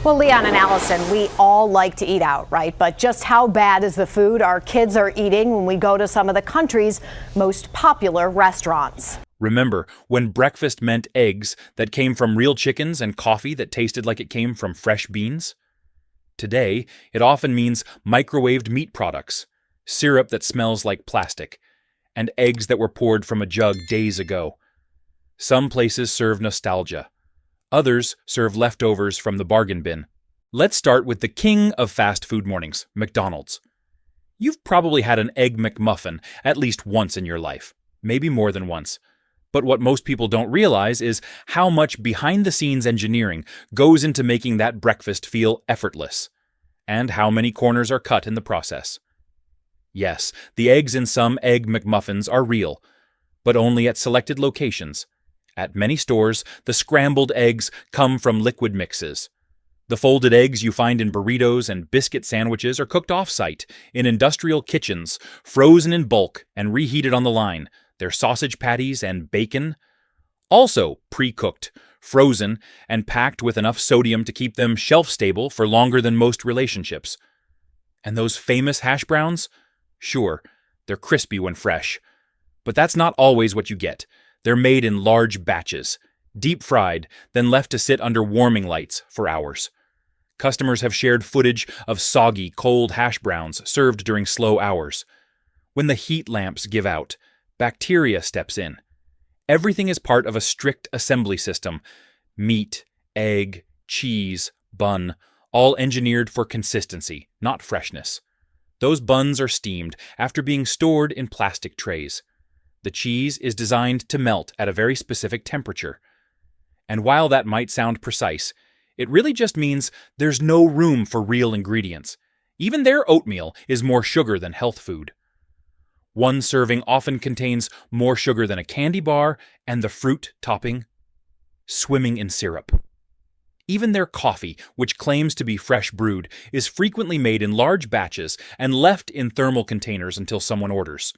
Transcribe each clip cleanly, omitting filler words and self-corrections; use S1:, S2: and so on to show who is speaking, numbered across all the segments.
S1: Well, Leon and Allison, we all like to eat out, right? But just how bad is the food our kids are eating when we go to some of the country's most popular restaurants?
S2: Remember, when breakfast meant eggs that came from real chickens and coffee that tasted like it came from fresh beans? Today, it often means microwaved meat products, syrup that smells like plastic, and eggs that were poured from a jug days ago. Some places serve nostalgia. Others serve leftovers from the bargain bin. Let's start with the king of fast food mornings, McDonald's. You've probably had an Egg McMuffin at least once in your life, maybe more than once. But what most people don't realize is how much behind-the-scenes engineering goes into making that breakfast feel effortless, and how many corners are cut in the process. Yes, the eggs in some Egg McMuffins are real, but only at selected locations. At many stores, the scrambled eggs come from liquid mixes. The folded eggs you find in burritos and biscuit sandwiches are cooked off-site, in industrial kitchens, frozen in bulk and reheated on the line. Their sausage patties and bacon, also pre-cooked, frozen, and packed with enough sodium to keep them shelf-stable for longer than most relationships. And those famous hash browns? Sure, they're crispy when fresh. But that's not always what you get. They're made in large batches, deep-fried, then left to sit under warming lights for hours. Customers have shared footage of soggy, cold hash browns served during slow hours. When the heat lamps give out, bacteria steps in. Everything is part of a strict assembly system. Meat, egg, cheese, bun, all engineered for consistency, not freshness. Those buns are steamed after being stored in plastic trays. The cheese is designed to melt at a very specific temperature. And while that might sound precise, it really just means there's no room for real ingredients. Even their oatmeal is more sugar than health food. One serving often contains more sugar than a candy bar, and the fruit topping swimming in syrup. Even their coffee, which claims to be fresh brewed, is frequently made in large batches and left in thermal containers until someone orders.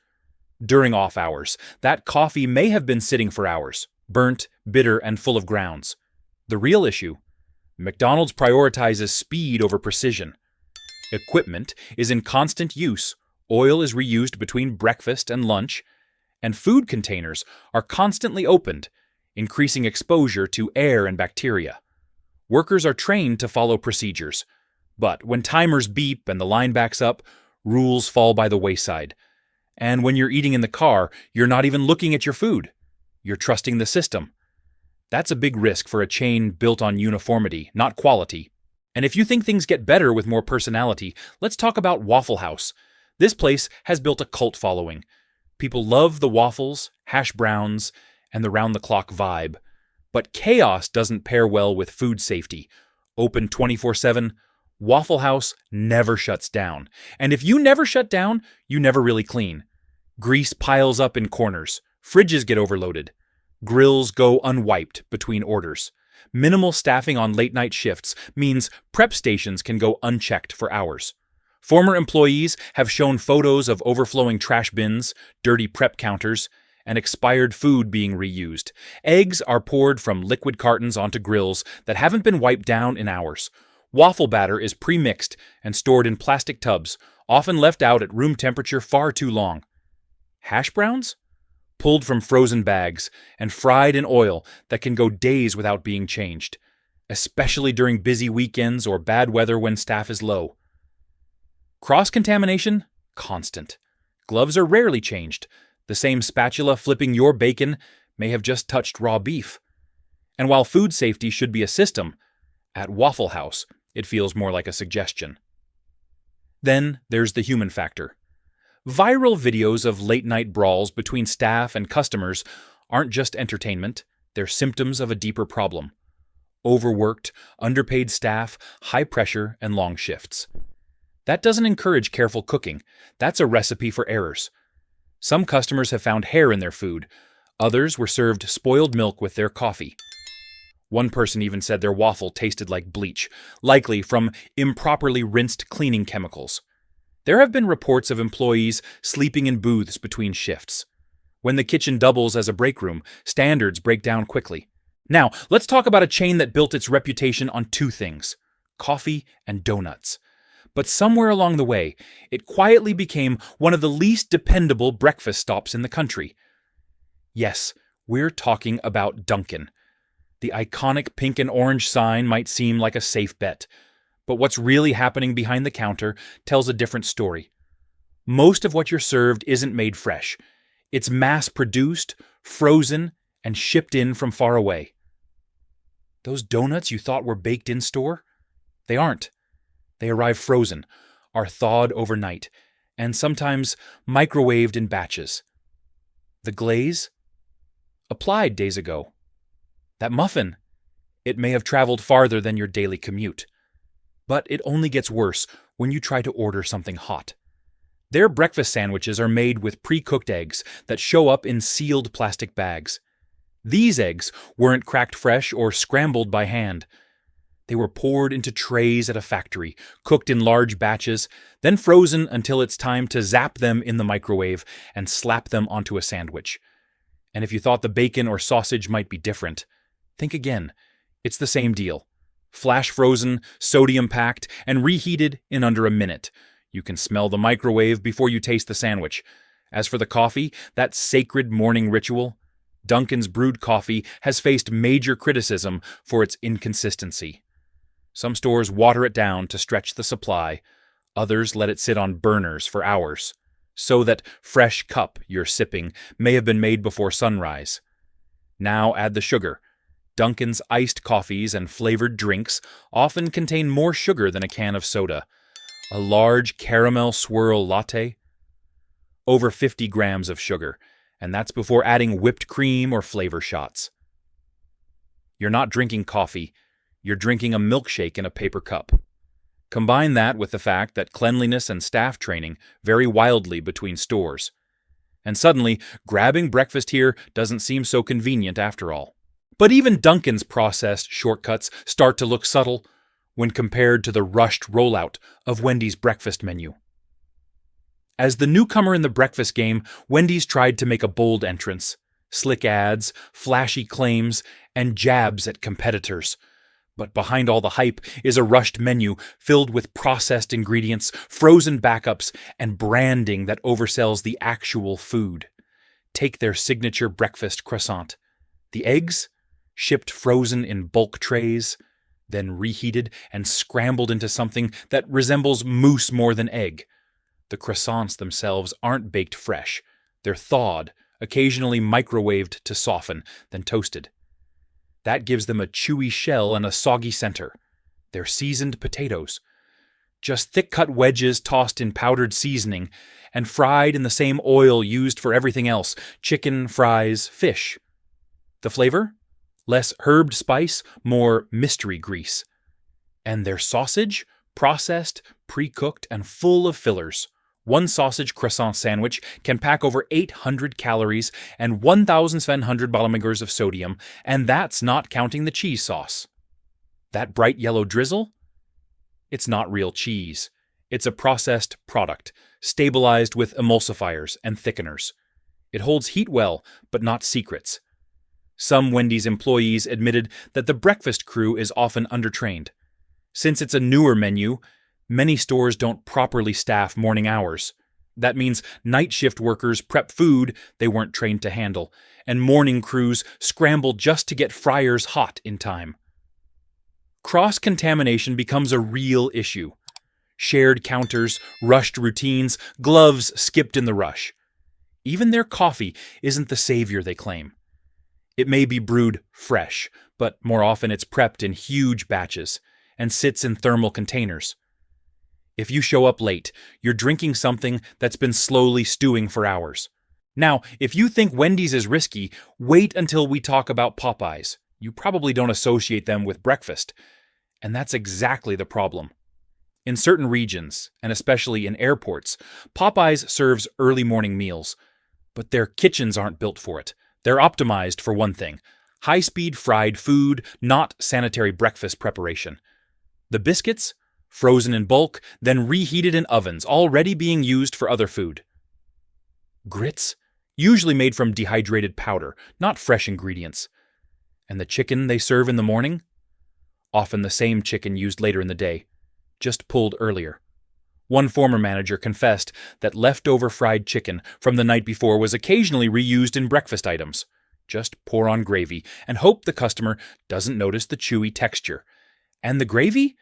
S2: During off hours, that coffee may have been sitting for hours, burnt, bitter, and full of grounds. The real issue: McDonald's prioritizes speed over precision. Equipment is in constant use. Oil is reused between breakfast and lunch, and food containers are constantly opened, increasing exposure to air and bacteria. Workers are trained to follow procedures, but when timers beep and the line backs up, rules fall by the wayside. And when you're eating in the car, you're not even looking at your food. You're trusting the system. That's a big risk for a chain built on uniformity, not quality. And if you think things get better with more personality, let's talk about Waffle House. This place has built a cult following. People love the waffles, hash browns, and the round-the-clock vibe. But chaos doesn't pair well with food safety. Open 24/7, Waffle House never shuts down. And if you never shut down, you never really clean. Grease piles up in corners. Fridges get overloaded. Grills go unwiped between orders. Minimal staffing on late-night shifts means prep stations can go unchecked for hours. Former employees have shown photos of overflowing trash bins, dirty prep counters, and expired food being reused. Eggs are poured from liquid cartons onto grills that haven't been wiped down in hours. Waffle batter is pre-mixed and stored in plastic tubs, often left out at room temperature far too long. Hash browns? Pulled from frozen bags and fried in oil that can go days without being changed, especially during busy weekends or bad weather when staff is low. Cross-contamination? Constant. Gloves are rarely changed. The same spatula flipping your bacon may have just touched raw beef. And while food safety should be a system, at Waffle House, it feels more like a suggestion. Then there's the human factor. Viral videos of late-night brawls between staff and customers aren't just entertainment, they're symptoms of a deeper problem. Overworked, underpaid staff, high pressure, and long shifts. That doesn't encourage careful cooking. That's a recipe for errors. Some customers have found hair in their food. Others were served spoiled milk with their coffee. One person even said their waffle tasted like bleach, likely from improperly rinsed cleaning chemicals. There have been reports of employees sleeping in booths between shifts. When the kitchen doubles as a break room, standards break down quickly. Now, let's talk about a chain that built its reputation on two things: coffee, and donuts. But somewhere along the way, it quietly became one of the least dependable breakfast stops in the country. Yes, we're talking about Dunkin'. The iconic pink and orange sign might seem like a safe bet, but what's really happening behind the counter tells a different story. Most of what you're served isn't made fresh. It's mass-produced, frozen, and shipped in from far away. Those donuts you thought were baked in store? They aren't. They arrive frozen, are thawed overnight, and sometimes microwaved in batches. The glaze? Applied days ago. That muffin? It may have traveled farther than your daily commute. But it only gets worse when you try to order something hot. Their breakfast sandwiches are made with pre-cooked eggs that show up in sealed plastic bags. These eggs weren't cracked fresh or scrambled by hand. They were poured into trays at a factory, cooked in large batches, then frozen until it's time to zap them in the microwave and slap them onto a sandwich. And if you thought the bacon or sausage might be different, think again. It's the same deal. Flash frozen, sodium packed, and reheated in under a minute. You can smell the microwave before you taste the sandwich. As for the coffee, that sacred morning ritual, Dunkin's brewed coffee has faced major criticism for its inconsistency. Some stores water it down to stretch the supply. Others let it sit on burners for hours, so that fresh cup you're sipping may have been made before sunrise. Now add the sugar. Dunkin's iced coffees and flavored drinks often contain more sugar than a can of soda. A large caramel swirl latte? Over 50 grams of sugar, and that's before adding whipped cream or flavor shots. You're not drinking coffee. You're drinking a milkshake in a paper cup. Combine that with the fact that cleanliness and staff training vary wildly between stores. And suddenly, grabbing breakfast here doesn't seem so convenient after all. But even Dunkin's processed shortcuts start to look subtle when compared to the rushed rollout of Wendy's breakfast menu. As the newcomer in the breakfast game, Wendy's tried to make a bold entrance. Slick ads, flashy claims, and jabs at competitors. But behind all the hype is a rushed menu filled with processed ingredients, frozen backups, and branding that oversells the actual food. Take their signature breakfast croissant. The eggs? Shipped frozen in bulk trays, then reheated and scrambled into something that resembles mousse more than egg. The croissants themselves aren't baked fresh. They're thawed, occasionally microwaved to soften, then toasted. That gives them a chewy shell and a soggy center. They're seasoned potatoes. Just thick-cut wedges tossed in powdered seasoning and fried in the same oil used for everything else: chicken, fries, fish. The flavor? Less herbed spice, more mystery grease. And their sausage? Processed, pre-cooked, and full of fillers. One sausage croissant sandwich can pack over 800 calories and 1,700 milliliters of sodium, and that's not counting the cheese sauce. That bright yellow drizzle? It's not real cheese. It's a processed product, stabilized with emulsifiers and thickeners. It holds heat well, but not secrets. Some Wendy's employees admitted that the breakfast crew is often undertrained. Since it's a newer menu, many stores don't properly staff morning hours. That means night shift workers prep food they weren't trained to handle, and morning crews scramble just to get fryers hot in time. Cross-contamination becomes a real issue. Shared counters, rushed routines, gloves skipped in the rush. Even their coffee isn't the savior they claim. It may be brewed fresh, but more often it's prepped in huge batches and sits in thermal containers. If you show up late, you're drinking something that's been slowly stewing for hours. Now, if you think Wendy's is risky, wait until we talk about Popeyes. You probably don't associate them with breakfast. And that's exactly the problem. In certain regions, and especially in airports, Popeyes serves early morning meals. But their kitchens aren't built for it. They're optimized for one thing: high-speed fried food, not sanitary breakfast preparation. The biscuits? Frozen in bulk, then reheated in ovens, already being used for other food. Grits? Usually made from dehydrated powder, not fresh ingredients. And the chicken they serve in the morning? often the same chicken used later in the day, just pulled earlier. One former manager confessed that leftover fried chicken from the night before was occasionally reused in breakfast items. Just pour on gravy and hope the customer doesn't notice the chewy texture. And the gravy?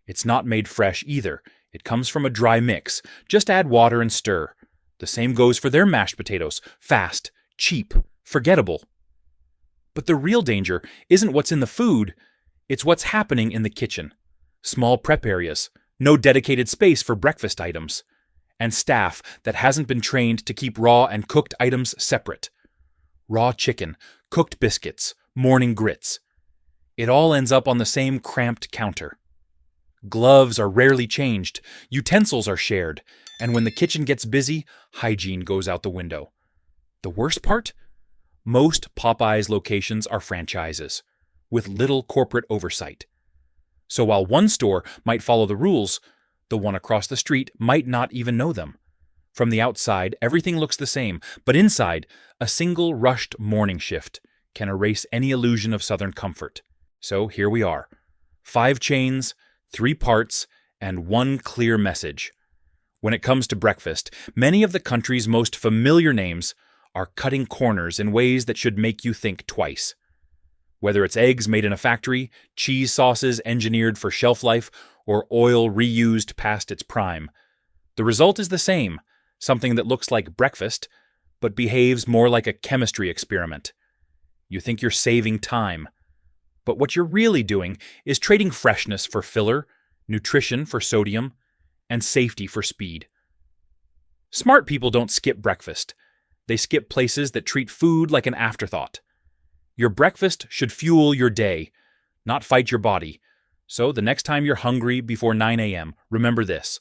S2: It's not made fresh either. It comes from a dry mix. Just add water and stir. The same goes for their mashed potatoes. Fast, cheap, forgettable. But the real danger isn't what's in the food, it's what's happening in the kitchen. Small prep areas, no dedicated space for breakfast items, and staff that hasn't been trained to keep raw and cooked items separate. Raw chicken, cooked biscuits, morning grits. It all ends up on the same cramped counter. Gloves are rarely changed, utensils are shared, and when the kitchen gets busy, hygiene goes out the window. The worst part? Most Popeyes locations are franchises, with little corporate oversight. So while one store might follow the rules, the one across the street might not even know them. From the outside, everything looks the same, but inside, a single rushed morning shift can erase any illusion of Southern comfort. So here we are. 5 chains, 3 parts, and one clear message. When it comes to breakfast, many of the country's most familiar names are cutting corners in ways that should make you think twice. Whether it's eggs made in a factory, cheese sauces engineered for shelf life, or oil reused past its prime, the result is the same, something that looks like breakfast, but behaves more like a chemistry experiment. You think you're saving time, but what you're really doing is trading freshness for filler, nutrition for sodium, and safety for speed. Smart people don't skip breakfast. They skip places that treat food like an afterthought. Your breakfast should fuel your day, not fight your body. So the next time you're hungry before 9 a.m., remember this.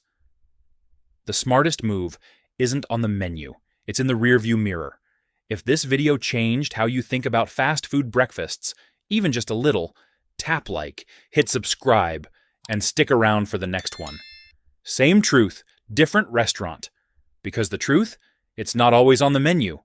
S2: The smartest move isn't on the menu. It's in the rearview mirror. If this video changed how you think about fast food breakfasts, even just a little, tap like, hit subscribe, and stick around for the next one. Same truth, different restaurant. Because the truth, it's not always on the menu.